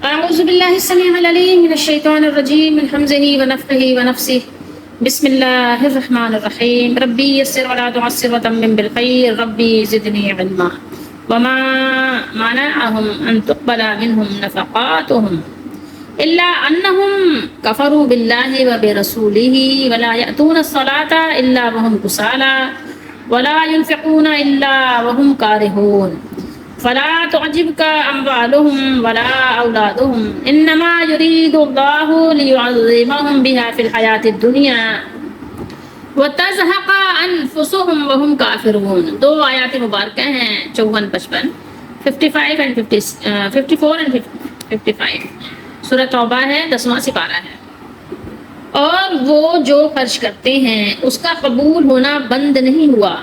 أعوذ بالله السميع العليم من الشيطان الرجيم من همزه ونفخه ونفسه. بسم الله الرحمن الرحيم. ربي يسر ولا تعسر وتمم بالخير. ربي زدني علما. وما منعهم أن تقبل منهم نفقاتهم إلا أنهم كفروا بالله وبرسوله ولا يأتون الصلاة إلا وهم كسالى ولا ينفقون إلا وهم كارهون. فلا تعجبك أموالهم ولا أولادهم إنما يريد الله ليعذبهم بها في الحياة الدنيا وتزهق أنفسهم وهم كافرون. دو آیات مبارکہ ہیں 54-55 55 and 54 and 55. سورہ توبہ ہے 10واں سپارہ ہے. اور وہ جو خرچ کرتے ہیں اس کا قبول ہونا بند نہیں ہوا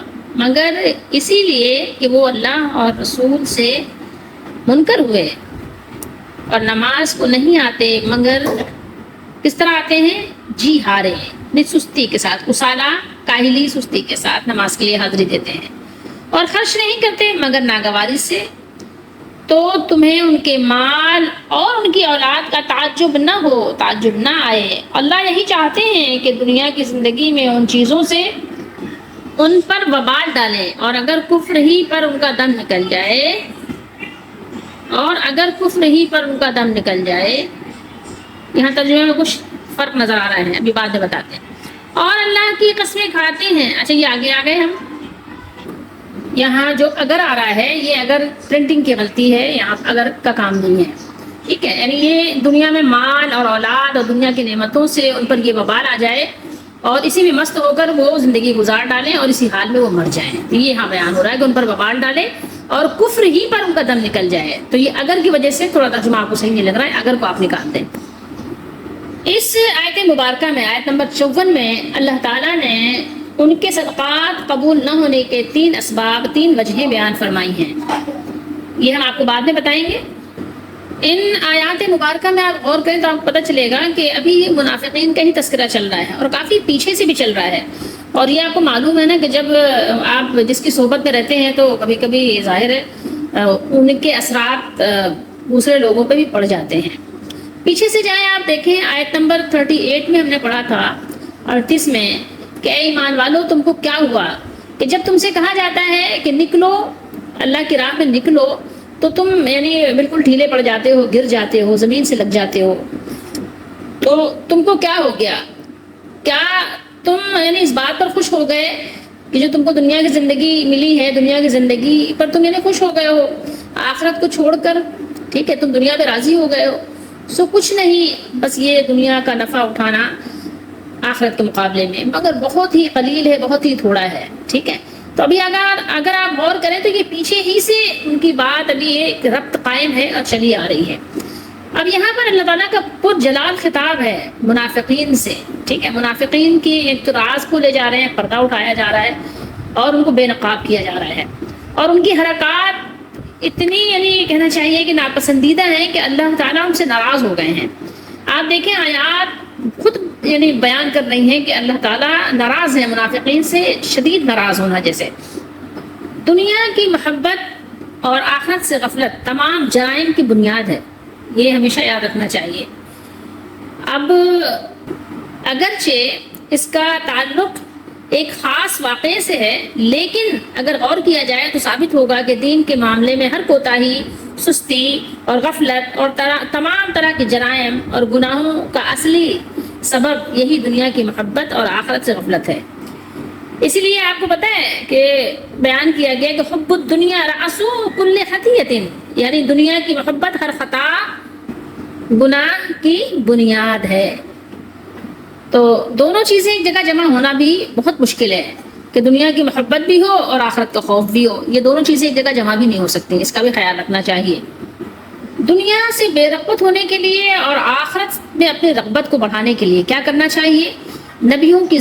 مگر اسی لیے کہ وہ اللہ اور رسول سے منکر ہوئے اور نماز کو نہیں آتے مگر کس طرح آتے ہیں؟ جی ہارے، سستی کے ساتھ، کسالہ کاہلی سستی کے ساتھ نماز کے لیے حاضری دیتے ہیں اور خرچ نہیں کرتے مگر ناگواری سے. تو تمہیں ان کے مال اور ان کی اولاد کا تعجب نہ ہو، تعجب نہ آئے. اللہ یہی چاہتے ہیں کہ دنیا کی زندگی میں ان چیزوں سے ان پر وبال ڈالیں اور اگر کفر ہی پر ان کا دم نکل جائے یہاں ترجمے میں کچھ فرق نظر آ رہا ہے، ابھی بعد میں بتاتے ہیں. اور اللہ کی قسمیں کھاتے ہیں. اچھا یہ آگے ہم یہاں جو اگر آ رہا ہے یہ اگر پرنٹنگ کی غلطی ہے، یہاں اگر کا کام نہیں ہے، ٹھیک ہے. یعنی یہ دنیا میں مال اور اولاد اور دنیا کی نعمتوں سے ان پر یہ وبال آ جائے اور اسی میں مست ہو کر وہ زندگی گزار ڈالیں اور اسی حال میں وہ مر جائیں. تو یہ یہاں بیان ہو رہا ہے کہ ان پر وبال ڈالیں اور کفر ہی پر ان کا دم نکل جائے. تو یہ اگر کی وجہ سے تھوڑا ترجمہ آپ کو صحیح نہیں لگ رہا ہے، اگر کو آپ نکال دیں. اس آیت مبارکہ میں آیت نمبر 54 میں اللہ تعالیٰ نے ان کے صدقات قبول نہ ہونے کے 3 اسباب، 3 وجہیں بیان فرمائی ہیں. یہ ہم آپ کو بعد میں بتائیں گے. ان آیات مبارکہ میں آپ غور کریں تو آپ کو پتہ چلے گا کہ ابھی منافقین کا ہی تذکرہ چل رہا ہے اور کافی پیچھے سے بھی چل رہا ہے. اور یہ آپ کو معلوم ہے نا کہ جب آپ جس کی صحبت میں رہتے ہیں تو کبھی کبھی ظاہر ہے ان کے اثرات دوسرے لوگوں پہ بھی پڑ جاتے ہیں. پیچھے سے جائیں آپ دیکھیں آیت نمبر 38 میں ہم نے پڑھا تھا 38 میں کہ اے ایمان والو تم کو کیا ہوا کہ جب تم سے کہا جاتا ہے کہ نکلو اللہ کی راہ میں نکلو تو تم یعنی بالکل ڈھیلے پڑ جاتے ہو، گر جاتے ہو، زمین سے لگ جاتے ہو. تو تم کو کیا ہو گیا؟ کیا تم یعنی اس بات پر خوش ہو گئے کہ جو تم کو دنیا کی زندگی ملی ہے، دنیا کی زندگی پر تم یعنی خوش ہو گئے ہو آخرت کو چھوڑ کر؟ ٹھیک ہے، تم دنیا پہ راضی ہو گئے ہو. سو کچھ نہیں، بس یہ دنیا کا نفع اٹھانا آخرت کے مقابلے میں مگر بہت ہی قلیل ہے، بہت ہی تھوڑا ہے. ٹھیک ہے. تو ابھی اگر آپ غور کریں تو یہ پیچھے ہی سے ان کی بات ابھی ایک ربط قائم ہے اور چلی آ رہی ہے. اب یہاں پر اللہ تعالیٰ کا پر جلال خطاب ہے منافقین سے. ٹھیک ہے، منافقین کی ایک تو راز کھولے جا رہے ہیں، پردہ اٹھایا جا رہا ہے اور ان کو بے نقاب کیا جا رہا ہے اور ان کی حرکات اتنی یعنی کہنا چاہیے کہ ناپسندیدہ ہیں کہ اللہ تعالیٰ ان سے ناراض ہو گئے ہیں. آپ دیکھیں آیات خود یعنی بیان کر رہی ہیں کہ اللہ تعالیٰ ناراض ہے منافقین سے، شدید ناراض ہونا. جیسے دنیا کی محبت اور آخرت سے غفلت تمام جرائم کی بنیاد ہے، یہ ہمیشہ یاد رکھنا چاہیے. اب اگرچہ اس کا تعلق ایک خاص واقعے سے ہے لیکن اگر غور کیا جائے تو ثابت ہوگا کہ دین کے معاملے میں ہر کوتاہی، سستی اور غفلت اور تمام طرح کے جرائم اور گناہوں کا اصلی سبب یہی دنیا کی محبت اور آخرت سے غفلت ہے. اسی لیے آپ کو پتہ ہے کہ بیان کیا گیا کہ حب الدنیا رأس کل خطیۃ، یعنی دنیا کی محبت ہر خطا گناہ کی بنیاد ہے. تو دونوں چیزیں ایک جگہ جمع ہونا بھی بہت مشکل ہے کہ دنیا کی محبت بھی ہو اور آخرت کا خوف بھی ہو. یہ دونوں چیزیں ایک جگہ جمع بھی نہیں ہو سکتی، اس کا بھی خیال رکھنا چاہیے. دنیا سے بے رغبت ہونے کے لیے اور آخرت میں اپنی رغبت کو بڑھانے کے لیے کیا کرنا چاہیے؟ نبیوں کی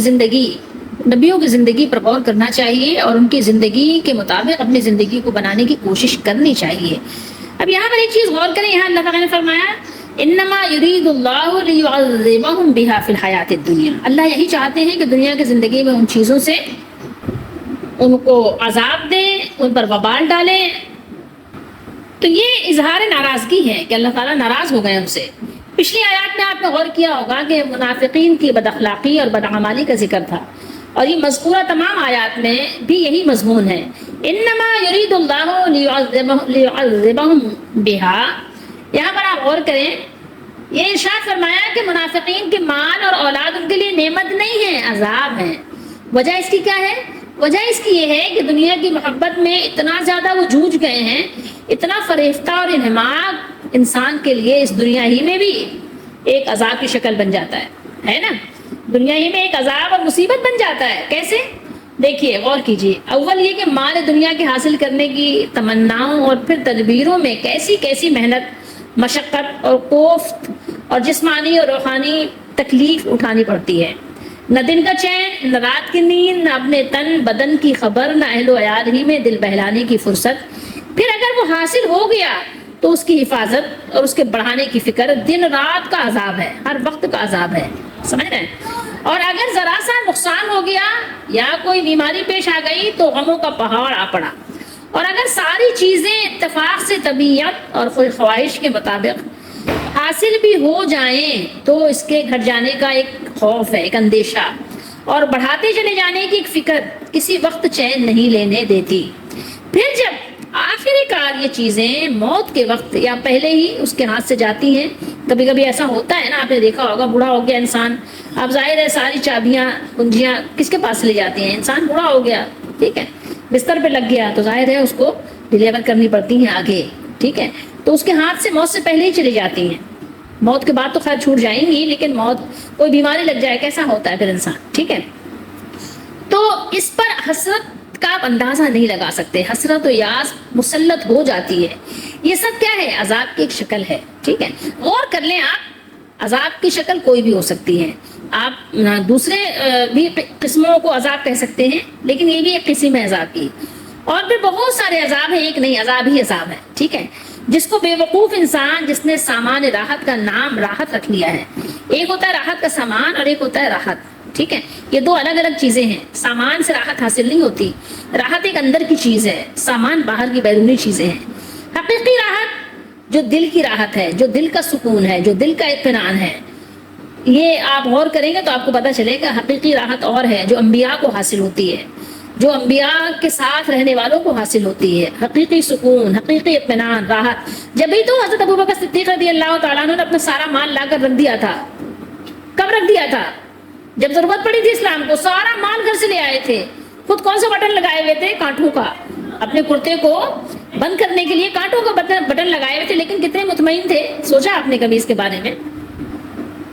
زندگی پر غور کرنا چاہیے اور ان کی زندگی کے مطابق اپنی زندگی کو بنانے کی کوشش کرنی چاہیے. اب یہاں پر ایک چیز غور کریں، یہاں اللہ تعالیٰ نے فرمایا انما یرید اللہ لیعذبہم بہا فی الحیات الدنیا. اللہ یہی چاہتے ہیں کہ دنیا کی زندگی میں ان چیزوں سے ان کو عذاب دیں، ان پر وبال ڈالیں تو یہ اظہار ناراضگی ہے کہ اللہ تعالیٰ ناراض ہو گئے ان سے۔ پچھلی آیات میں آپ نے غور کیا ہوگا کہ منافقین کی بد اخلاقی اور بدعمالی کا ذکر تھا، اور یہ مذکورہ تمام آیات میں بھی یہی مضمون ہے۔ انما یرید اللہ لیعذبہم بہا، یہاں پر آپ غور کریں، یہ ارشاد فرمایا کہ منافقین کے مال اور اولاد ان کے لیے نعمت نہیں ہے، عذاب ہے۔ وجہ اس کی کیا ہے؟ وجہ اس کی یہ ہے کہ دنیا کی محبت میں اتنا زیادہ وہ جوجھ گئے ہیں، اتنا فریفتہ اور انہماک انسان کے لیے اس دنیا ہی میں بھی ایک عذاب کی شکل بن جاتا ہے نا؟ دنیا ہی میں ایک عذاب اور مصیبت بن جاتا ہے۔ کیسے؟ دیکھیے، غور کیجیے۔ اول یہ کہ مال دنیا کے حاصل کرنے کی تمناؤں اور پھر تدبیروں میں کیسی کیسی محنت، مشقت اور کوفت اور جسمانی اور روحانی تکلیف اٹھانی پڑتی ہے۔ نہ دن کا چین، نہ رات کی نیند، نہ اپنے تن بدن کی خبر، نہ اہل و عیال ہی میں دل بہلانے کی فرصت۔ پھر اگر وہ حاصل ہو گیا تو اس کی حفاظت اور اس کے بڑھانے کی فکر، دن رات کا عذاب ہے، ہر وقت کا عذاب ہے، سمجھ رہے ہیں؟ اور اگر ذرا سا نقصان ہو گیا یا کوئی بیماری پیش آ گئی تو غموں کا پہاڑ آ پڑا۔ اور اگر ساری چیزیں اتفاق سے طبیعت اور کوئی خواہش کے مطابق حاصل بھی ہو جائیں تو اس کے گھٹ جانے کا ایک خوف ہے، ایک اندیشہ، اور بڑھاتے چلے جانے کی ایک فکر کسی وقت چین نہیں لینے دیتی۔ پھر جب آخر کار یہ چیزیں موت کے وقت یا پہلے ہی اس کے ہاتھ سے جاتی ہیں، کبھی کبھی ایسا ہوتا ہے نا، آپ نے دیکھا ہوگا، بوڑھا ہو گیا انسان، اب ظاہر ہے ساری چابیاں کنجیاں کس کے پاس لے جاتی ہیں؟ انسان بوڑھا ہو گیا، ٹھیک ہے، بستر پہ لگ گیا تو ظاہر ہے اس کو ڈلیور کرنی پڑتی ہیں آگے، ٹھیک ہے، تو اس کے ہاتھ سے موت سے پہلے ہی چلی جاتی ہیں۔ موت کے بعد تو خیر چھوٹ جائیں گی، لیکن موت، کوئی بیماری لگ جائے کیسا ہوتا ہے پھر انسان، ٹھیک ہے۔ تو اس پر حسرت کا آپ اندازہ نہیں لگا سکتے، حسرت و یاس مسلط ہو جاتی ہے۔ یہ سب کیا ہے؟ عذاب کی ایک شکل ہے، ٹھیک ہے۔ غور کر لیں آپ، عذاب کی شکل کوئی بھی ہو سکتی ہے، آپ دوسرے بھی قسموں کو عذاب کہہ سکتے ہیں، لیکن یہ بھی ایک قسم ہے عذاب کی۔ اور پھر بہت سارے عذاب ہیں، ایک نہیں، عذاب ہی عذاب ہے، ٹھیک ہے، جس کو بے وقوف انسان، جس نے سامان راحت کا نام راحت رکھ لیا ہے۔ ایک ہوتا ہے راحت کا سامان اور ایک ہوتا ہے راحت، ٹھیک ہے، یہ دو الگ الگ چیزیں ہیں۔ سامان سے راحت حاصل نہیں ہوتی، راحت ایک اندر کی چیز ہے، سامان باہر کی بیرونی چیزیں ہیں۔ حقیقی راحت جو دل کی راحت ہے، جو دل کا سکون ہے، جو دل کا اطمینان ہے، یہ آپ غور کریں گے تو آپ کو پتہ چلے گا حقیقی راحت اور ہے جو انبیاء کو حاصل ہوتی ہے، جو انبیاء کے ساتھ رہنے والوں کو حاصل ہوتی ہے، حقیقی سکون، حقیقی اطمینان، راحت۔ جبھی تو حضرت ابوبکر صدیق رضی اللہ تعالیٰ عنہ نے اپنا سارا مال لا کر رکھ دیا تھا۔ کب رکھ دیا تھا؟ جب ضرورت پڑی تھی اسلام کو، سارا مال گھر سے لے آئے تھے۔ خود کون سا بٹن لگائے ہوئے تھے؟ کانٹوں کا، اپنے کرتے کو بند کرنے کے لیے کانٹوں کا بٹن لگائے ہوئے تھے، لیکن کتنے مطمئن تھے؟ سوچا آپ نے کبھی اس کے بارے میں؟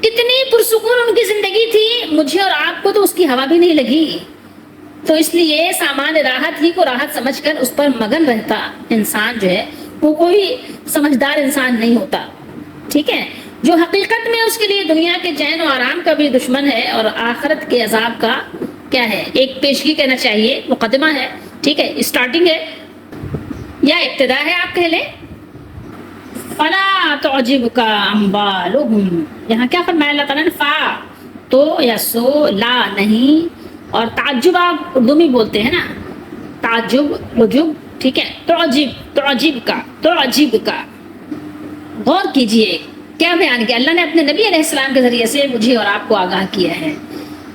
کتنی پرسکون ان کی زندگی تھی، مجھے اور آپ کو تو اس کی ہوا بھی نہیں لگی۔ تو اس لیے سامان راحت ہی کو راحت سمجھ کر اس پر مگن رہتا انسان جو ہے وہ کوئی سمجھدار انسان نہیں ہوتا، ٹھیک ہے، جو حقیقت میں اس کے لیے دنیا کے چین و آرام کا بھی دشمن ہے اور آخرت کے عذاب کا کیا ہے، ایک پیشگی کہنا چاہیے، مقدمہ ہے، ٹھیک ہے، اسٹارٹنگ ہے یا ابتدا ہے آپ کہہ لیں۔ فَلَا تُعْجِبْكَ أَمْوَالُهُمْ، یہاں کیا فرمایا اللہ تعالیٰ نے؟ فا تو یا سو، لا نہیں، اور تعجب آپ اردو میں بولتے ہیں نا، تعجب، عجب، ٹھیک ہے، تعجب کا غور کیجئے کیا بیان کیا اللہ نے اپنے نبی علیہ السلام کے ذریعے سے مجھے اور آپ کو آگاہ کیا ہے،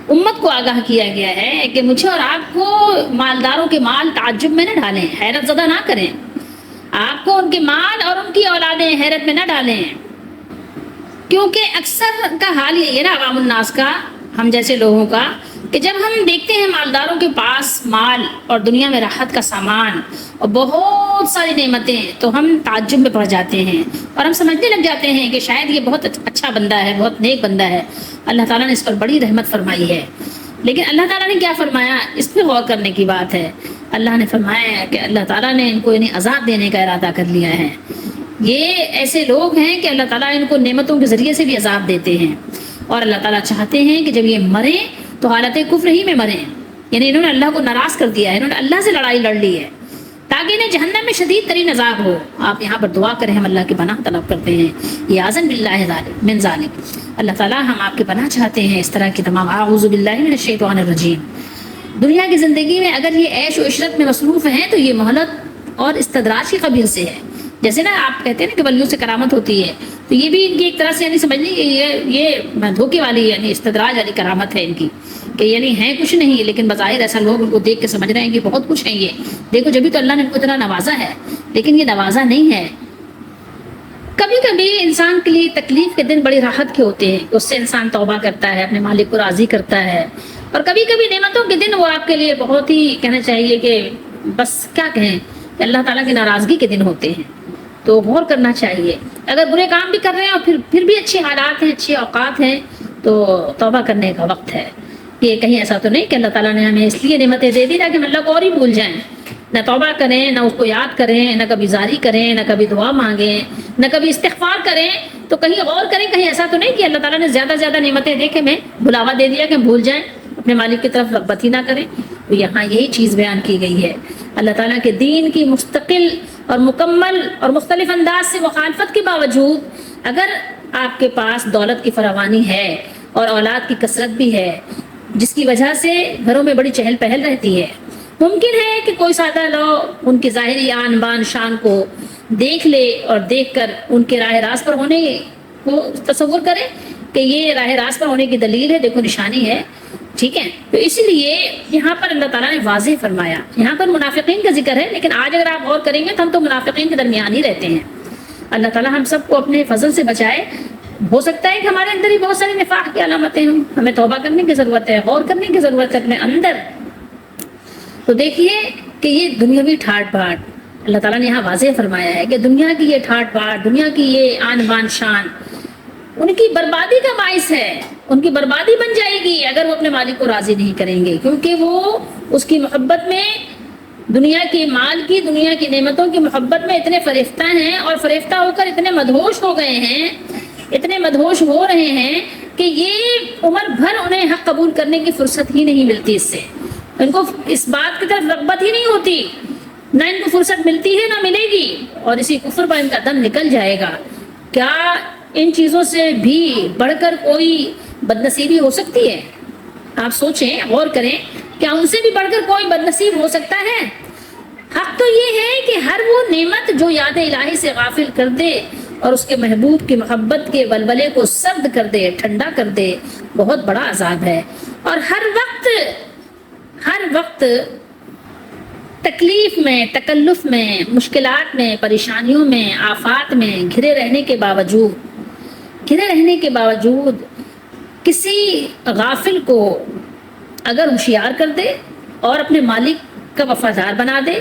امت کو آگاہ کیا گیا ہے کہ مجھے اور آپ کو مالداروں کے مال تعجب میں نہ ڈالیں، حیرت زدہ نہ کریں، آپ کو ان کے مال اور ان کی اولادیں حیرت میں نہ ڈالیں، کیونکہ اکثر کا حال یہ ہے نا عوام الناس کا، ہم جیسے لوگوں کا، کہ جب ہم دیکھتے ہیں مالداروں کے پاس مال اور دنیا میں راحت کا سامان اور بہت ساری نعمتیں، تو ہم تعجب میں پڑ جاتے ہیں اور ہم سمجھنے لگ جاتے ہیں کہ شاید یہ بہت اچھا بندہ ہے، بہت نیک بندہ ہے، اللہ تعالیٰ نے اس پر بڑی رحمت فرمائی ہے۔ لیکن اللہ تعالیٰ نے کیا فرمایا، اس پہ غور کرنے کی بات ہے۔ اللہ نے فرمایا کہ اللہ تعالیٰ نے ان کو انہیں عذاب دینے کا ارادہ کر لیا ہے۔ یہ ایسے لوگ ہیں کہ اللہ تعالیٰ ان کو نعمتوں کے ذریعے سے بھی عذاب دیتے ہیں، اور اللہ تعالیٰ چاہتے ہیں کہ جب یہ مریں تو حالت کفر ہی میں مریں، یعنی انہوں نے اللہ کو ناراض کر دیا ہے، انہوں نے اللہ سے لڑائی لڑ لی ہے، تاکہ انہیں جہنم میں شدید ترین عذاب ہو۔ آپ یہاں پر دعا کریں، ہم اللہ کی پناہ طلب کرتے ہیں، یعظم باللہ من ذالک، اللہ تعالیٰ ہم آپ کی پناہ چاہتے ہیں اس طرح کی تمام، اعوذ باللہ من الشیطان الرجیم۔ دنیا کی زندگی میں اگر یہ عیش و عشرت میں مصروف ہیں تو یہ مہلت اور استدراج کی قبیل سے ہے، جیسے نا آپ کہتے ہیں نا کہ ولیوں سے کرامت ہوتی ہے، تو یہ بھی ان کی ایک طرح سے یعنی سمجھ لیجیے یہ دھوکے والی یعنی استدراج والی کرامت ہے ان کی، کہ یعنی ہیں کچھ نہیں لیکن بظاہر ایسا لوگ ان کو دیکھ کے سمجھ رہے ہیں کہ بہت کچھ ہیں یہ، دیکھو جبھی تو اللہ نے ان کو اتنا نوازا ہے، لیکن یہ نوازا نہیں ہے۔ کبھی کبھی انسان کے لیے تکلیف کے دن بڑی راحت کے ہوتے ہیں، اس سے انسان توبہ کرتا ہے، اپنے مالک کو راضی کرتا ہے، اور کبھی کبھی نعمتوں کے دن وہ آپ کے لیے بہت ہی کہنا چاہیے کہ بس کیا کہیں کہ اللہ تعالیٰ کی ناراضگی کے دن ہوتے ہیں، تو غور کرنا چاہیے۔ اگر برے کام بھی کر رہے ہیں اور پھر بھی اچھے حالات ہیں، اچھے اوقات ہیں، تو توبہ کرنے کا وقت ہے۔ یہ کہیں ایسا تو نہیں کہ اللہ تعالیٰ نے ہمیں اس لیے نعمتیں دے دی تاکہ ہم اللہ کو اور ہی بھول جائیں، نہ توبہ کریں، نہ اس کو یاد کریں، نہ کبھی زاری کریں، نہ کبھی دعا مانگیں، نہ کبھی استغفار کریں، تو کہیں اور کریں۔ کہیں ایسا تو نہیں کہ اللہ تعالیٰ نے زیادہ زیادہ نعمتیں دے کے ہمیں بلاوا دے دیا کہ ہم بھول جائیں، اپنے مالک کی طرف رغبت ہی نہ کریں۔ تو یہاں یہی چیز بیان کی گئی ہے، اللہ تعالیٰ کے دین کی مستقل اور مکمل اور مختلف انداز سے مخالفت کے باوجود اگر آپ کے پاس دولت کی فراوانی ہے اور اولاد کی کثرت بھی ہے، جس کی وجہ سے گھروں میں بڑی چہل پہل رہتی ہے، ممکن ہے کہ کوئی سادہ لوگ ان کی ظاہری آن بان شان کو دیکھ لے اور دیکھ کر ان کے راہ راست پر ہونے کو تصور کرے کہ یہ راہ راست پر ہونے کی دلیل ہے، دیکھو نشانی ہے، ٹھیک ہے۔ تو اس لیے یہاں پر اللہ تعالیٰ نے واضح فرمایا، یہاں پر منافقین کا ذکر ہے، لیکن آج اگر آپ غور کریں گے تو ہم تو منافقین کے درمیان ہی رہتے ہیں۔ اللہ تعالیٰ ہم سب کو اپنے فضل سے بچائے۔ ہو سکتا ہے کہ ہمارے اندر ہی بہت ساری نفاق کی علامتیں ہوں، ہمیں توبہ کرنے کی ضرورت ہے، غور کرنے کی ضرورت ہے اپنے اندر۔ تو دیکھیے کہ یہ دنیاوی ٹھاٹ باٹ اللہ تعالیٰ نے یہاں واضح فرمایا ہے کہ دنیا کی یہ ٹھاٹ باٹ، دنیا کی یہ آن بان شان ان کی بربادی کا باعث ہے، ان کی بربادی بن جائے گی اگر وہ اپنے مالک کو راضی نہیں کریں گے، کیونکہ وہ اس کی محبت میں، دنیا کے مال کی، دنیا کی نعمتوں کی محبت میں اتنے فریفتہ ہیں، اور فریفتہ ہو کر اتنے مدہوش ہو گئے ہیں، اتنے مدہوش ہو رہے ہیں کہ یہ عمر بھر انہیں حق قبول کرنے کی فرصت ہی نہیں ملتی، اس سے ان کو اس بات کی طرف رغبت ہی نہیں ہوتی، نہ ان کو فرصت ملتی ہے نہ ملے گی، اور اسی کفر پر ان کا دم نکل جائے گا۔ کیا ان چیزوں سے بھی بڑھ کر کوئی بدنصیبی ہو سکتی ہے؟ آپ سوچیں، غور کریں، کیا ان سے بھی بڑھ کر کوئی بدنصیب ہو سکتا ہے؟ حق تو یہ ہے کہ ہر وہ نعمت جو یاد الہی سے غافل کر دے اور اس کے محبوب کی محبت کے ولولے کو سرد کر دے، ٹھنڈا کر دے، بہت بڑا عذاب ہے۔ اور ہر وقت تکلیف میں، تکلف میں، مشکلات میں، پریشانیوں میں، آفات میں گھرے رہنے کے باوجود کسی غافل کو اگر ہوشیار کر دے اور اپنے مالک کا وفادار بنا دے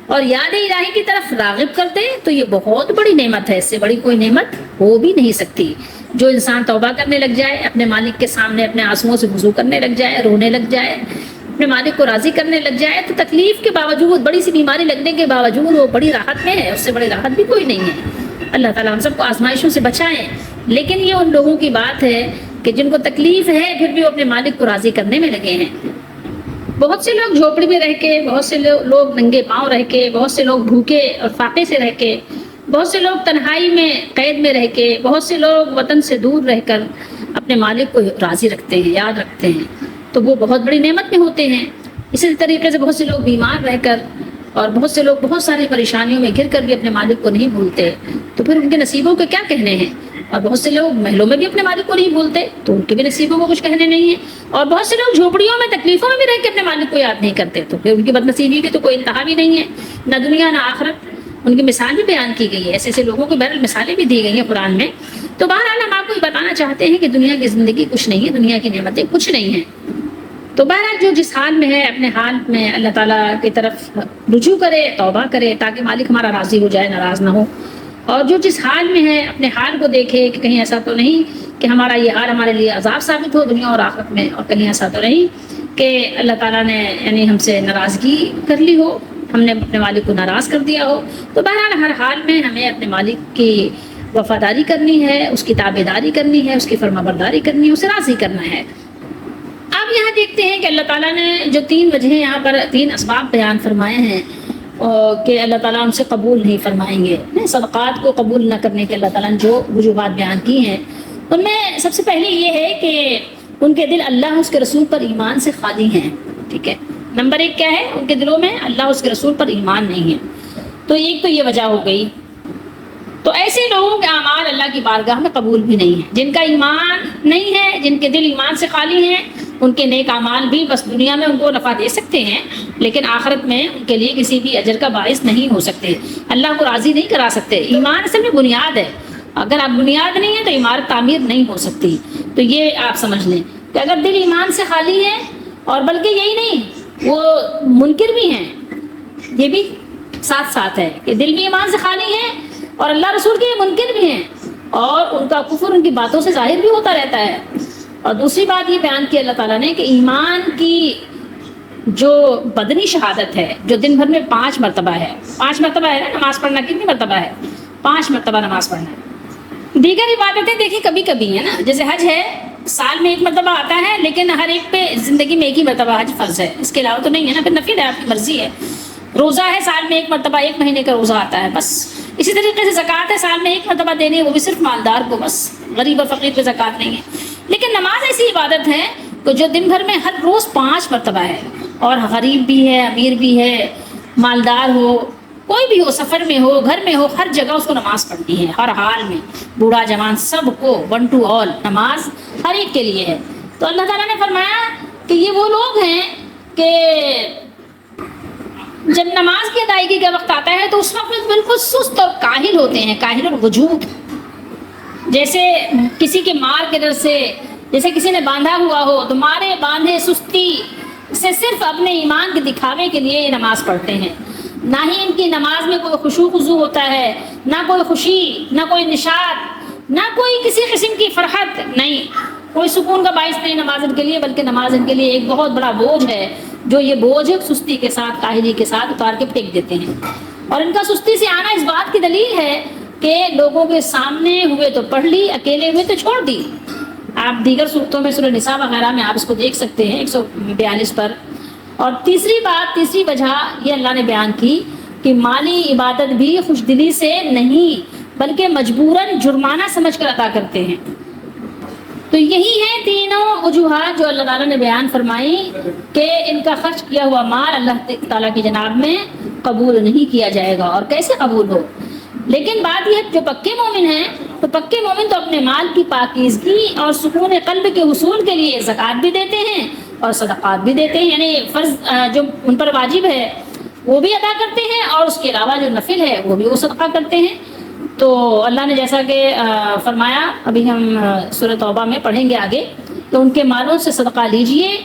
اور یاد الہی کی طرف راغب کر دے تو یہ بہت بڑی نعمت ہے، اس سے بڑی کوئی نعمت ہو بھی نہیں سکتی۔ جو انسان توبہ کرنے لگ جائے، اپنے مالک کے سامنے اپنے آنسوؤں سے وضو کرنے لگ جائے، رونے لگ جائے، اپنے مالک کو راضی کرنے لگ جائے، تو تکلیف کے باوجود، بڑی سی بیماری لگنے کے باوجود وہ بڑی راحت میں ہے، اس سے بڑی راحت بھی کوئی نہیں ہے۔ اللہ تعالیٰ ہم سب کو آزمائشوں سے بچائیں، لیکن یہ ان لوگوں کی بات ہے کہ جن کو تکلیف ہے پھر بھی وہ اپنے مالک کو راضی کرنے میں لگے ہیں۔ بہت سے لوگ جھوپڑی میں رہ کے، بہت سے لوگ ننگے پاؤں رہ کے، بہت سے لوگ بھوکے اور فاقے سے رہ کے، بہت سے لوگ تنہائی میں قید میں رہ کے، بہت سے لوگ وطن سے دور رہ کر اپنے مالک کو راضی رکھتے ہیں، یاد رکھتے ہیں، تو وہ بہت بڑی نعمت میں ہوتے ہیں۔ اسی طریقے سے بہت سے لوگ بیمار رہ کر اور بہت سے لوگ بہت ساری پریشانیوں میں گر کر بھی اپنے مالک کو نہیں بھولتے، تو پھر ان کے نصیبوں کے کیا کہنے ہیں؟ اور بہت سے لوگ محلوں میں بھی اپنے مالک کو نہیں بھولتے، تو ان کے بھی نصیبوں کو کچھ کہنے نہیں ہے، اور بہت سے لوگ جھوپڑیوں میں، تکلیفوں میں بھی رہ کے اپنے مالک کو یاد نہیں کرتے، تو پھر ان کی بدنصیبی کی تو کوئی انتہا بھی نہیں ہے، نہ دنیا نہ آخرت۔ ان کی مثال بھی بیان کی گئی ہے، ایسے ایسے لوگوں کو بہرحال مثالیں بھی دی گئی ہیں قرآن میں۔ تو بہرحال ہم آپ کو یہ بتانا چاہتے ہیں کہ دنیا کی زندگی کچھ نہیں ہے، دنیا کی نعمتیں کچھ نہیں ہیں۔ تو بہرحال جو جس حال میں ہے، اپنے حال میں اللہ تعالیٰ کی طرف رجوع کرے، توبہ کرے، تاکہ مالک ہمارا راضی ہو جائے، ناراض نہ ہو، اور جو جس حال میں ہے اپنے حال کو دیکھے کہ کہیں ایسا تو نہیں کہ ہمارا یہ حال ہمارے لیے عذاب ثابت ہو دنیا اور آخرت میں، اور کہیں ایسا تو نہیں کہ اللہ تعالیٰ نے یعنی ہم سے ناراضگی کر لی ہو، ہم نے اپنے مالک کو ناراض کر دیا ہو۔ تو بہرحال ہر حال میں ہمیں اپنے مالک کی وفاداری کرنی ہے، اس کی تابعداری کرنی ہے، اس کی فرما برداری کرنی ہے، اسے راضی کرنا ہے۔ اب یہاں دیکھتے ہیں کہ اللہ تعالیٰ نے جو تین وجہیں یہاں پر، تین اسباب بیان فرمائے ہیں کہ اللہ تعالیٰ ان سے قبول نہیں فرمائیں گے، صدقات کو قبول نہ کرنے کے اللہ تعالیٰ نے جو وجوہات بیان کی ہیں، ان میں سب سے پہلے یہ ہے کہ ان کے دل اللہ اس کے رسول پر ایمان سے خالی ہیں، ٹھیک ہے۔ نمبر ایک کیا ہے؟ ان کے دلوں میں اللہ اس کے رسول پر ایمان نہیں ہے، تو ایک تو یہ وجہ ہو گئی۔ تو ایسے لوگوں کے اعمال اللہ کی بارگاہ میں قبول بھی نہیں ہیں. جن کا ایمان نہیں ہے، جن کے دل ایمان سے خالی ہیں، ان کے نیک اعمال بھی بس دنیا میں ان کو نفع دے سکتے ہیں، لیکن آخرت میں ان کے لیے کسی بھی اجر کا باعث نہیں ہو سکتے، اللہ کو راضی نہیں کرا سکتے. ایمان اصل میں بنیاد ہے، اگر آپ بنیاد نہیں ہے تو عمارت تعمیر نہیں ہو سکتی. تو یہ آپ سمجھ لیں کہ اگر دل ایمان سے خالی ہے، اور بلکہ یہی نہیں، وہ منکر بھی ہیں، یہ بھی ساتھ ساتھ ہے کہ دل بھی ایمان سے خالی ہے اور اللہ رسول کے منکر بھی ہیں، اور ان کا کفر ان کی باتوں سے ظاہر بھی ہوتا رہتا ہے. اور دوسری بات یہ بیان کی اللہ تعالیٰ نے کہ ایمان کی جو بدنی شہادت ہے، جو دن بھر میں 5 مرتبہ ہے، 5 مرتبہ ہے نا نماز پڑھنا، کتنی مرتبہ ہے؟ 5 مرتبہ نماز پڑھنا ہے. دیگر عبادتیں دیکھیں کبھی کبھی ہے نا، جیسے حج ہے، سال میں 1 مرتبہ آتا ہے، لیکن ہر ایک پہ زندگی میں 1 ہی مرتبہ حج فرض ہے، اس کے علاوہ تو نہیں ہے نا، پھر نفل ہے، آپ کی مرضی ہے. روزہ ہے، سال میں 1 مرتبہ، 1 مہینے کا روزہ آتا ہے بس. اسی طریقے سے زکوٰۃ ہے، سال میں 1 مرتبہ دینی ہے، وہ بھی صرف مالدار کو، بس غریب اور فقیر پہ زکوٰۃ نہیں ہے. لیکن نماز ایسی عبادت ہے کہ جو دن بھر میں ہر روز 5 مرتبہ ہے، اور غریب بھی ہے، امیر بھی ہے، مالدار ہو، کوئی بھی ہو، سفر میں ہو، گھر میں ہو، ہر جگہ اس کو نماز پڑھنی ہے، ہر حال میں، بوڑھا جوان سب کو، 1 to all نماز ہر ایک کے لیے ہے. تو اللہ تعالیٰ نے فرمایا کہ یہ وہ لوگ ہیں کہ جب نماز کی ادائیگی کا وقت آتا ہے تو اس وقت بالکل سست اور کاہل ہوتے ہیں، کاہل الوجود، جیسے کسی کے مار کے ڈر سے، جیسے کسی نے باندھا ہوا ہو تو مارے باندھے سستی سے صرف اپنے ایمان کے دکھاوے کے لیے یہ نماز پڑھتے ہیں. نہ ہی ان کی نماز میں کوئی خشوع خضوع ہوتا ہے، نہ کوئی خوشی، نہ کوئی نشاط، نہ کوئی کسی قسم کی فرحت، نہیں کوئی سکون کا باعث نہیں نماز ان کے لیے، بلکہ نماز ان کے لیے ایک بہت بڑا بوجھ ہے، جو یہ بوجھ سستی کے ساتھ، کاہلی کے ساتھ اتار کے پھینک دیتے ہیں. اور ان کا سستی سے آنا اس بات کی دلیل ہے کہ لوگوں کے سامنے ہوئے تو پڑھ لی، اکیلے ہوئے تو چھوڑ دی. آپ دیگر صورتوں میں سورہ نساء وغیرہ میں آپ اس کو دیکھ سکتے ہیں 142 پر. اور تیسری وجہ یہ اللہ نے بیان کی کہ مالی عبادت بھی خوش دلی سے نہیں بلکہ مجبوراً جرمانہ سمجھ کر ادا کرتے ہیں. تو یہی ہیں تینوں وجوہات جو اللہ تعالیٰ نے بیان فرمائی کہ ان کا خرچ کیا ہوا مال اللہ تعالیٰ کی جناب میں قبول نہیں کیا جائے گا، اور کیسے قبول ہو. لیکن بات یہ جو پکے مومن ہیں، تو پکے مومن تو اپنے مال کی پاکیزگی اور سکون قلب کے حصول کے لیے زکوٰۃ بھی دیتے ہیں اور صدقات بھی دیتے ہیں، یعنی فرض جو ان پر واجب ہے وہ بھی ادا کرتے ہیں، اور اس کے علاوہ جو نفل ہے وہ بھی وہ صدقہ کرتے ہیں. تو اللہ نے جیسا کہ فرمایا، ابھی ہم سورہ توبہ میں پڑھیں گے آگے، تو ان کے مالوں سے صدقہ لیجئے،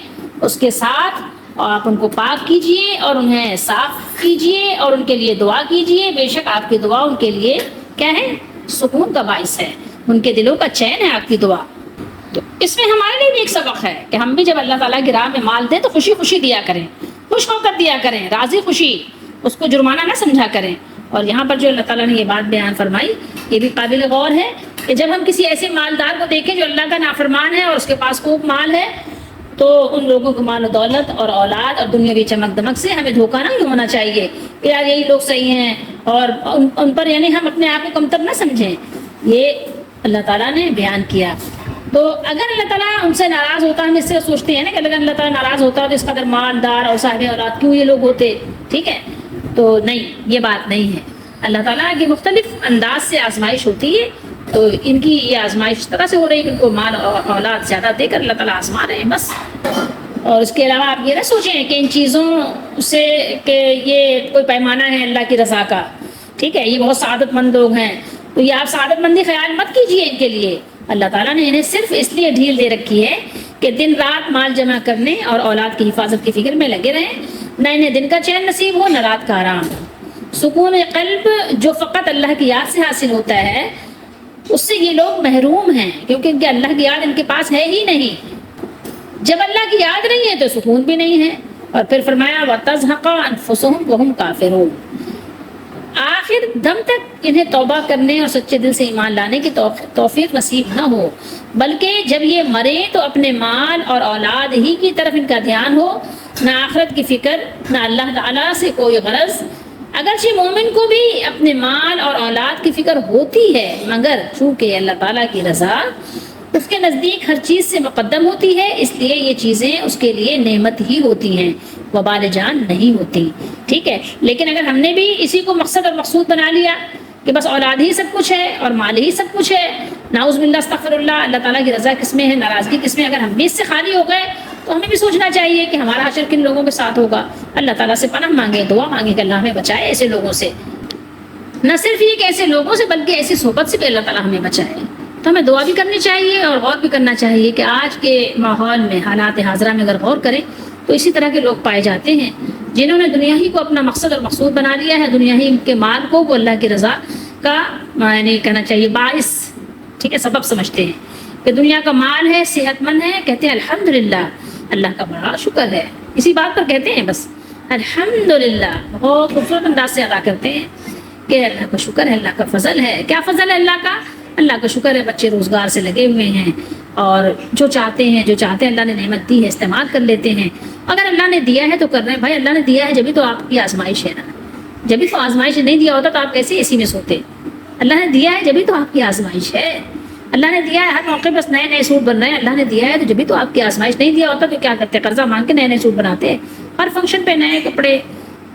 اس کے ساتھ آپ ان کو پاک کیجئے اور انہیں صاف کیجئے اور ان کے لیے دعا کیجئے، بے شک آپ کی دعا ان کے لیے کیا ہے؟ سکون کا باعث ہے، ان کے دلوں کا چین ہے آپ کی دعا. تو اس میں ہمارے لیے بھی ایک سبق ہے کہ ہم بھی جب اللہ تعالیٰ کی راہ میں مال دیں تو خوشی خوشی دیا کریں، خوش ہو کر دیا کریں، راضی خوشی، اس کو جرمانہ نہ سمجھا کریں. اور یہاں پر جو اللہ تعالیٰ نے یہ بات بیان فرمائی یہ بھی قابل غور ہے کہ جب ہم کسی ایسے مالدار کو دیکھیں جو اللہ کا نافرمان ہے اور اس کے پاس خوب مال ہے، تو ان لوگوں کو مال و دولت اور اولاد اور دنیاوی چمک دمک سے ہمیں دھوکہ نہیں ہونا چاہیے کہ یار یہی لوگ صحیح ہیں، اور ان پر یعنی ہم اپنے آپ کو کمتر نہ سمجھیں. یہ اللہ تعالیٰ نے بیان کیا. تو اگر اللہ تعالیٰ ان سے ناراض ہوتا، ہم اس سے سوچتے ہیں نا کہ اگر اللہ تعالیٰ ناراض ہوتا تو اس قدر مالدار اور صاحب اولاد کیوں یہ لوگ ہوتے، ٹھیک ہے؟ تو نہیں، یہ بات نہیں ہے. اللہ تعالیٰ کی مختلف انداز سے آزمائش ہوتی ہے، تو ان کی یہ آزمائش اس طرح سے ہو رہی ہے کہ ان کو مال اور اولاد زیادہ دے کر اللہ تعالیٰ آزما رہے ہیں بس. اور اس کے علاوہ آپ یہ نہ سوچیں کہ ان چیزوں سے کہ یہ کوئی پیمانہ ہے اللہ کی رضا کا، ٹھیک ہے؟ یہ بہت سعادت مند لوگ ہیں، تو یہ آپ سعادت مندی خیال مت کیجیے ان کے لیے. اللہ تعالیٰ نے انہیں صرف اس لیے ڈھیل دے رکھی ہے کہ دن رات مال جمع کرنے اور اولاد کی حفاظت کی فکر میں لگے رہیں، نہ انہیں دن کا چین نصیب ہو نہ رات کا آرام. سکون قلب جو فقط اللہ کی یاد سے حاصل ہوتا ہے، اس سے یہ لوگ محروم ہیں، کیونکہ ان کے اللہ کی یاد ان کے پاس ہے ہی نہیں. جب اللہ کی یاد نہیں ہے تو سکون بھی نہیں ہے. اور پھر فرمایا وَتَزْهَقَ أَنفُسُهُمْ وَهُمْ كَافِرُونَ. آخر دم تک انہیں توبہ کرنے اور سچے دل سے ایمان لانے کی توفیق نصیب نہ ہو، بلکہ جب یہ مرے تو اپنے مال اور اولاد ہی کی طرف ان کا دھیان ہو، نہ آخرت کی فکر، نہ اللہ تعالیٰ سے کوئی غرض. اگرچہ مومن کو بھی اپنے مال اور اولاد کی فکر ہوتی ہے، مگر چونکہ اللہ تعالیٰ کی رضا اس کے نزدیک ہر چیز سے مقدم ہوتی ہے، اس لیے یہ چیزیں اس کے لیے نعمت ہی ہوتی ہیں، وبال جان نہیں ہوتی. ٹھیک ہے؟ لیکن اگر ہم نے بھی اسی کو مقصد اور مقصود بنا لیا کہ بس اولاد ہی سب کچھ ہے اور مال ہی سب کچھ ہے، نعوذ باللہ استغفر اللہ، اللہ تعالیٰ کی رضا کس میں ہے، ناراضگی کس میں ہے۔ اگر ہم بھی اس سے خالی ہو گئے تو ہمیں بھی سوچنا چاہیے کہ ہمارا حشر کن لوگوں کے ساتھ ہوگا۔ اللہ تعالیٰ سے پناہ مانگے، دعا مانگے کہ اللہ ہمیں بچائے ایسے لوگوں سے، نہ صرف یہ کہ ایسے لوگوں سے بلکہ ایسی صحبت سے بھی اللہ تعالیٰ ہمیں بچائے۔ تو ہمیں دعا بھی کرنی چاہیے اور غور بھی کرنا چاہیے کہ آج کے ماحول میں، حالات حاضرہ میں اگر غور کریں تو اسی طرح کے لوگ پائے جاتے ہیں جنہوں نے دنیا ہی کو اپنا مقصد اور مقصود بنا لیا ہے، دنیا ہی کے مال کو وہ اللہ کی رضا کا یعنی کہنا چاہیے باعث، ٹھیک ہے، سبب سمجھتے ہیں کہ دنیا کا مال ہے، صحت مند ہے، کہتے ہیں الحمدللہ، اللہ کا بڑا شکر ہے، اسی بات پر کہتے ہیں بس الحمدللہ، بہت خوبصورت انداز سے ادا کرتے ہیں کہ اللہ کا شکر ہے، اللہ کا فضل ہے۔ کیا فضل ہے اللہ کا؟ اللہ کا شکر ہے، بچے روزگار سے لگے ہوئے ہیں اور جو چاہتے ہیں اللہ نے نعمت دی ہے استعمال کر لیتے ہیں۔ اگر اللہ نے دیا ہے تو کر رہے ہیں، بھائی اللہ نے دیا ہے جبھی تو آپ کی آزمائش ہے نا، جبھی تو آزمائش نہیں دیا ہوتا تو آپ کیسے اے سی میں سوتے؟ اللہ نے دیا ہے جبھی تو آپ کی آزمائش ہے، اللہ نے دیا ہے، ہر موقع بس نئے نئے سوٹ بن رہے ہیں، اللہ نے دیا ہے تو جبھی تو آپ کی آزمائش، نہیں دیا ہوتا تو کیا کرتے؟ قرضہ مانگ کے نئے نئے سوٹ بناتے، ہر فنکشن پہ نئے کپڑے،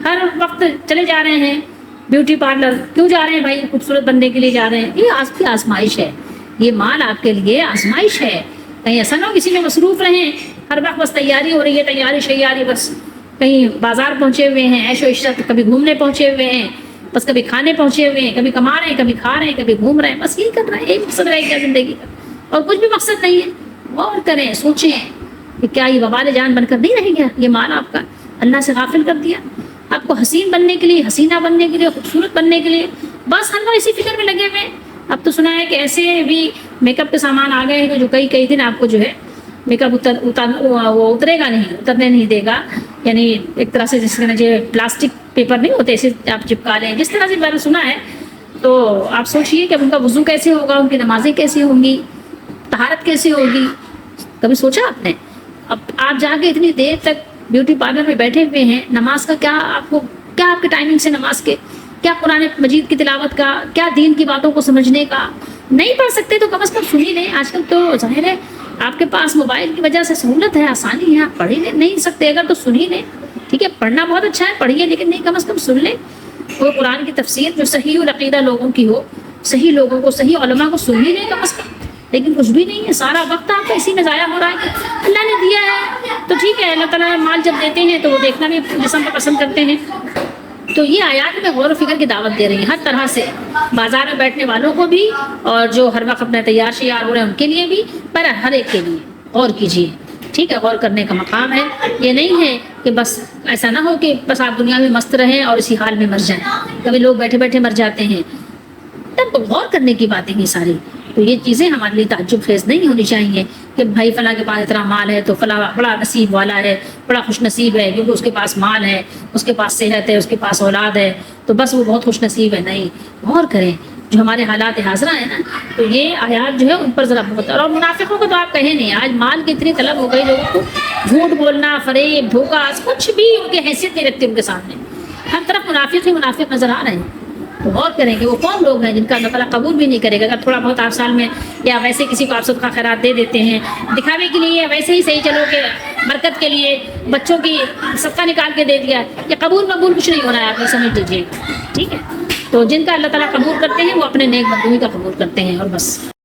ہر وقت چلے جا رہے ہیں بیوٹی پارلر، کیوں جا رہے ہیں بھائی؟ خوبصورت بننے کے لیے جا رہے ہیں، یہ آپ کی آزمائش ہے، یہ مال آپ کے لیے آزمائش ہے۔ کہیں ایسا نہ ہو کسی میں مصروف رہیں، ہر وقت بس تیاری ہو رہی ہے، تیاری شیاری، بس کہیں بازار پہنچے ہوئے ہیں، عیش و عشرت، کبھی گھومنے پہنچے ہوئے ہیں، بس کبھی کھانے پہنچے ہوئے ہیں، کبھی کما رہے ہیں، کبھی کھا رہے ہیں، کبھی گھوم رہے ہیں، بس یہی کر رہے ہیں، یہی مقصد رہے گا زندگی کا، اور کچھ بھی مقصد نہیں ہے۔ غور کریں، سوچیں کہ کیا یہ وبال جان بن کر نہیں رہے گا یہ مال آپ کا؟ اللہ سے غافل کر دیا آپ کو، حسین بننے کے لیے، حسینہ بننے کے لیے، خوبصورت بننے کے لیے، بس ہر وقت اسی فکر میں لگے ہوئے۔ اب تو سنا ہے کہ ایسے بھی میک اپ کے سامان آ گئے ہیں جو کئی دن آپ کو جو ہے میک اپ وہ اترے گا نہیں، اترنے نہیں دے گا، یعنی ایک طرح سے جس طرح جو پلاسٹک پیپر نہیں ہوتے اسے آپ چپکا لیں، جس طرح سے میں نے سنا ہے۔ تو آپ سوچئے کہ ان کا وضو کیسے ہوگا، ان کی نمازیں کیسی ہوں گی، طہارت کیسی ہوگی، کبھی سوچا آپ نے؟ اب آپ جا کے اتنی دیر تک بیوٹی پارلر میں بیٹھے ہوئے ہیں، نماز کا کیا آپ کے ٹائمنگ سے نماز کے، کیا قرآن مجید کی تلاوت کا، کیا دین کی باتوں کو سمجھنے کا؟ نہیں پڑھ سکتے تو کم از کم سن ہی لیں۔ آج کل تو ظاہر ہے آپ کے پاس موبائل کی وجہ سے سہولت ہے، آسانی ہے، آپ پڑھ ہی نہیں سکتے اگر تو سن ہی لیں، ٹھیک ہے، پڑھنا بہت اچھا ہے، پڑھیے، لیکن نہیں، کم از کم سن لیں وہ قرآن کی تفسیر جو صحیح العقیدہ لوگوں کی ہو، صحیح لوگوں کو، صحیح علماء کو سن ہی لیں کم از کم۔ لیکن کچھ بھی نہیں ہے، سارا وقت آپ کا اسی میں ضائع ہو رہا ہے کہ اللہ نے دیا ہے تو ٹھیک ہے، اللہ تعالیٰ مال جب دیتے ہیں تو وہ دیکھنا بھی جسم کو پسند کرتے ہیں۔ تو یہ آیات میں غور و فکر کی دعوت دے رہی ہیں ہر طرح سے، بازار میں بیٹھنے والوں کو بھی اور جو ہر وقت اپنا تیار شیار ہو رہے ہیں ان کے لیے بھی، پر ہر ایک کے لیے غور کیجیے، ٹھیک ہے، غور کرنے کا مقام ہے۔ یہ نہیں ہے کہ بس ایسا نہ ہو کہ بس آپ دنیا میں مست رہیں اور اسی حال میں مر جائیں، کبھی لوگ بیٹھے بیٹھے مر جاتے ہیں، تب غور کرنے کی باتیں یہ ساری۔ تو یہ چیزیں ہمارے لیے تعجب خیز نہیں ہونی چاہیے کہ بھائی فلاں کے پاس اتنا مال ہے تو فلاں بڑا نصیب والا ہے، بڑا خوش نصیب ہے کیونکہ اس کے پاس مال ہے، اس کے پاس صحت ہے، اس کے پاس اولاد ہے تو بس وہ بہت خوش نصیب ہے۔ نہیں، غور کریں جو ہمارے حالات حاضرہ ہیں نا، تو یہ آیات جو ہے ان پر ذرا بہت، اور منافقوں کو تو آپ کہیں نہیں، آج مال کی اتنی طلب ہو گئی لوگوں کو، جھوٹ بولنا، فریب، دھوکہ، کچھ بھی ان کی حیثیت نہیں رکھتی ان کے سامنے، ہر طرف منافق ہی منافق نظر آ رہے ہیں۔ تو غور کریں کہ وہ کون لوگ ہیں جن کا اللہ تعالیٰ قبول بھی نہیں کرے گا۔ اگر تھوڑا بہت آپ سال میں یا ویسے کسی کو آپ صدقہ خیرات دے دیتے ہیں دکھاوے کے لیے، ویسے ہی صحیح چلو کہ برکت کے لیے بچوں کی صدقہ نکال کے دے دیا، یہ قبول کچھ نہیں ہو رہا ہے، آپ یہ سمجھ لیجیے، ٹھیک ہے۔ تو جن کا اللہ تعالیٰ قبول کرتے ہیں وہ اپنے نیک بندوں ہی کا قبول کرتے ہیں، اور بس۔